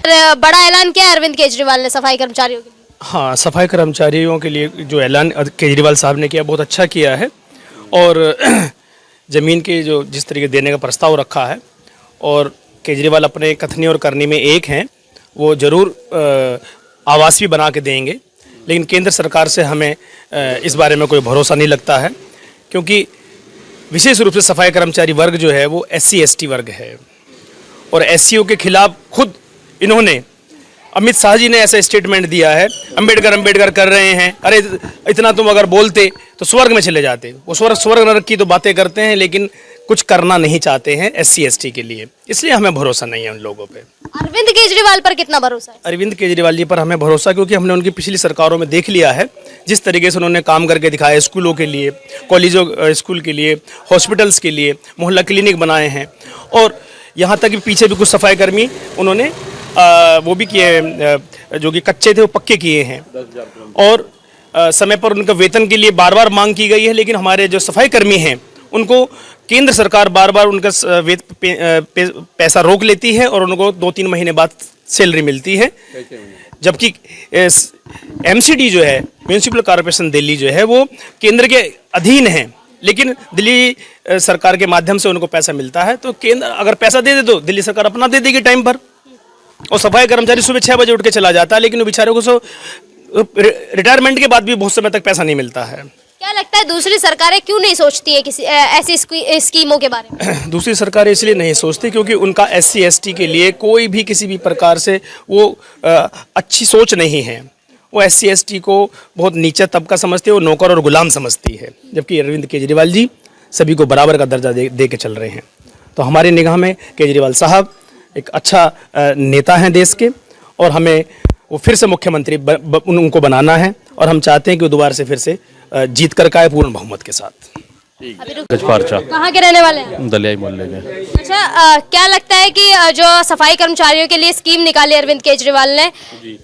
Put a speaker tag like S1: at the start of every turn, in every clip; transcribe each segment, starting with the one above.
S1: बड़ा ऐलान किया है अरविंद केजरीवाल ने सफाई कर्मचारियों के लिए।
S2: हाँ, सफाई कर्मचारियों के लिए जो ऐलान केजरीवाल साहब ने किया बहुत अच्छा किया है। और ज़मीन के जो जिस तरीके देने का प्रस्ताव रखा है, और केजरीवाल अपने कथनी और करनी में एक हैं, वो ज़रूर आवास भी बना के देंगे। लेकिन केंद्र सरकार से हमें इस बारे में कोई भरोसा नहीं लगता है, क्योंकि विशेष रूप से सफाई कर्मचारी वर्ग जो है वो SC ST वर्ग है, और SCO के खिलाफ खुद इन्होंने, अमित शाह जी ने ऐसा स्टेटमेंट दिया है, अंबेडकर कर रहे हैं, अरे इतना तुम अगर बोलते तो स्वर्ग में चले जाते। वो स्वर्ग नरक की तो बातें करते हैं, लेकिन कुछ करना नहीं चाहते हैं SC ST के लिए, इसलिए हमें भरोसा नहीं है उन लोगों पे।
S1: अरविंद केजरीवाल पर कितना भरोसा है?
S2: अरविंद केजरीवाल जी पर हमें भरोसा, क्योंकि हमने उनकी पिछली सरकारों में देख लिया है जिस तरीके से उन्होंने काम करके दिखाया, स्कूलों के लिए, कॉलेजों स्कूल के लिए, हॉस्पिटल्स के लिए, मोहल्ला क्लिनिक बनाए हैं। और यहाँ तक कि पीछे भी कुछ सफाई कर्मी उन्होंने वो भी किए, जो कि कच्चे थे वो पक्के किए हैं। और समय पर उनका वेतन के लिए बार बार मांग की गई है, लेकिन हमारे जो सफाई कर्मी हैं उनको केंद्र सरकार बार बार उनका पैसा रोक लेती है, और उनको 2-3 महीने बाद सैलरी मिलती है। जबकि MCD जो है, म्यूनिसिपल कॉर्पोरेशन दिल्ली जो है, वो केंद्र के अधीन है, लेकिन दिल्ली सरकार के माध्यम से उनको पैसा मिलता है। तो केंद्र अगर पैसा दे दे तो दिल्ली सरकार अपना दे देगी टाइम पर। और सफाई कर्मचारी सुबह 6 बजे उठ के चला जाता है, लेकिन वो बेचारों को रिटायरमेंट के बाद भी बहुत समय तक पैसा नहीं मिलता है।
S1: क्या लगता है दूसरी सरकारें क्यों नहीं सोचती है किसी ऐसी स्कीमों के बारे में?
S2: दूसरी सरकारें इसलिए नहीं सोचती क्योंकि उनका SC ST के लिए कोई भी किसी भी प्रकार से वो अच्छी सोच नहीं है। वो SC ST को बहुत नीचा तबका समझती है, वो नौकर और गुलाम समझती है। जबकि अरविंद केजरीवाल जी सभी को बराबर का दर्जा दे के चल रहे हैं। तो हमारी निगाह में केजरीवाल साहब एक अच्छा नेता हैं देश के, और हमें वो फिर से मुख्यमंत्री उनको बनाना है, और हम चाहते हैं कि वो दोबारा से फिर से जीत कर आए पूर्ण बहुमत के साथ।
S1: कहाँ के रहने वाले हैं?
S3: दलियाई मोहल्ले के।
S1: अच्छा, क्या लगता है कि जो सफाई कर्मचारियों के लिए स्कीम निकाली अरविंद केजरीवाल ने,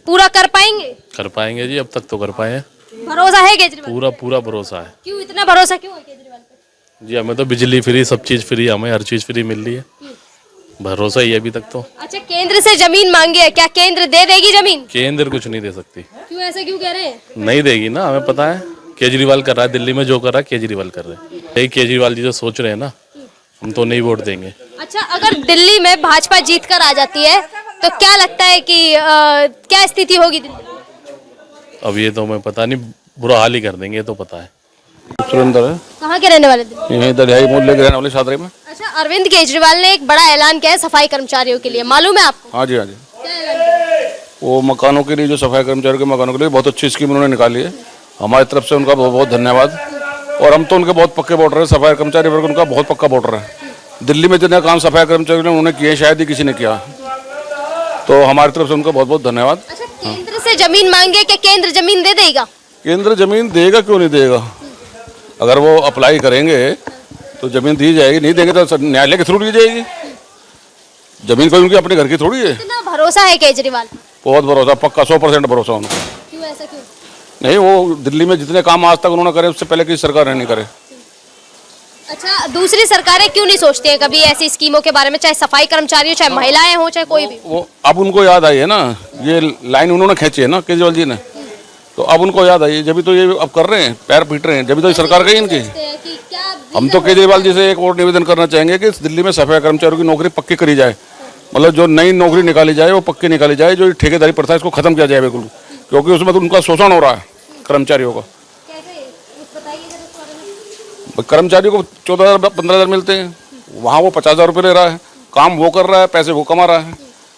S1: पूरा कर पाएंगे?
S3: कर पाएंगे जी, अब तक तो कर पाए हैं।
S1: भरोसा है केजरीवाल?
S3: पूरा भरोसा है।
S1: क्यों इतना भरोसा क्यों है केजरीवाल पे?
S3: जी हमें तो बिजली फ्री, सब चीज फ्री, हमें हर चीज फ्री मिल रही है, भरोसा ही है अभी तक तो।
S1: अच्छा, केंद्र से जमीन मांगी है, क्या केंद्र दे देगी जमीन?
S3: केंद्र कुछ नहीं दे सकती।
S1: क्यों ऐसा क्यों कह रहे हैं?
S3: नहीं देगी ना, हमें पता है। केजरीवाल कर रहा है दिल्ली में, जो कर रहा है केजरीवाल कर रहे हैं। यही केजरीवाल जी जो सोच रहे हैं ना, हम तो नहीं वोट देंगे।
S1: अच्छा, अगर दिल्ली में भाजपा जीत कर आ जाती है तो क्या लगता है कि क्या स्थिति होगी दिल्ली में?
S3: अब ये तो हमें पता नहीं, बुरा हाल ही कर देंगे, ये तो पता है।
S4: सुरेंद्र है।
S1: कहाँ के रहने वाले दिल्ली?
S4: यहीं दलियाई मोहल्ले के रहने वाले शादरे में।
S1: अच्छा, अरविंद केजरीवाल ने एक बड़ा ऐलान किया है सफाई कर्मचारियों के लिए, मालूम है आपको?
S4: हाँ जी, हाँ जी।
S1: क्या ऐलान किया?
S4: वो मकानों के लिए, जो सफाई कर्मचारियों के मकानों के लिए बहुत अच्छी स्कीम उन्होंने निकाली है। हमारी तरफ से उनका बहुत बहुत धन्यवाद। और हम तो उनके बहुत पक्के वोटर हैं, सफाई कर्मचारी वर्ग उनका बहुत पक्का वोटर है। दिल्ली में जितने काम सफाई कर्मचारियों ने उन्होंने किए, शायद ही किसी ने किया। तो हमारी तरफ से उनका बहुत बहुत धन्यवाद।
S1: अच्छा, केंद्र से जमीन मांगे, क्या केंद्र जमीन दे देगा?
S4: केंद्र जमीन देगा, क्यों नहीं देगा। अगर वो अप्लाई करेंगे तो जमीन दी जाएगी, नहीं देंगे तो न्यायालय के थ्रू दी जाएगी। जमीन कोई उनकी अपने घर की थोड़ी है।
S1: कितना भरोसा है केजरीवाल?
S4: बहुत भरोसा, पक्का 100% भरोसा उनको।
S1: क्यों ऐसा क्यों?
S4: नहीं, वो दिल्ली में जितने काम आज तक उन्होंने करे, उससे पहले किसी सरकार ने नहीं करे।
S1: अच्छा, दूसरी सरकारें क्यों नहीं सोचती हैं कभी ऐसी स्कीमों के बारे में, चाहे सफाई कर्मचारी हो, चाहे महिलाएं हो, चाहे कोई भी?
S4: वो अब उनको याद आई है ना, ये लाइन उन्होंने खींची है ना केजरीवाल जी ने, तो अब उनको याद आई, जब तो ये अब कर रहे हैं, पैर पीट रहे हैं, जब तो ये सरकार गई इनकी। हम तो केजरीवाल जी से एक और निवेदन करना चाहेंगे कि दिल्ली में सफाई कर्मचारियों की नौकरी पक्की करी जाए। मतलब जो नई नौकरी निकाली जाए वो पक्की निकाली जाए। जो ठेकेदारी प्रथा है इसको खत्म किया जाए बिल्कुल, क्योंकि उसमें तो उनका शोषण हो रहा है कर्मचारियों का। कर्मचारियों को 14,000-15,000 मिलते हैं, वहाँ वो 50,000 रुपये ले रहा है। काम वो कर रहा है, पैसे वो कमा रहा है,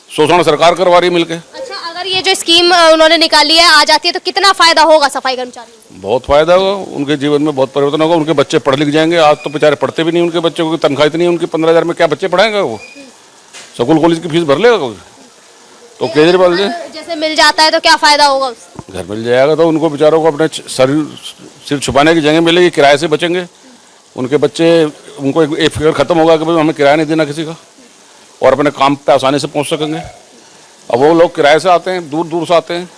S4: शोषण सरकार करवा रही है मिलके।
S1: अच्छा, अगर ये जो स्कीम उन्होंने निकाली है आ जाती है तो कितना फायदा होगा सफाई कर्मचारियों को?
S4: बहुत फायदा होगा, उनके जीवन में बहुत परिवर्तन होगा। उनके बच्चे पढ़ लिख जाएंगे। आज तो बेचारे पढ़ते भी नहीं, उनके बच्चों की तनख्वाह इतनी है, उनकी 15,000 में क्या बच्चे पढ़ाएंगे? वो स्कूल कॉलेज की फीस भर लेगा कोई? तो केजरीवाल जी
S1: जैसे मिल जाता है तो क्या फायदा होगा उससे?
S4: घर मिल जाएगा तो उनको बेचारों को अपने सिर छुपाने की जगह मिलेगी, किराए से बचेंगे। उनके बच्चे, उनको एक फिक्र खत्म होगा कि भाई हमें किराया नहीं देना किसी का, और अपने काम पे आसानी से पहुंच सकेंगे। अब वो लोग किराए से आते हैं, दूर दूर से आते हैं,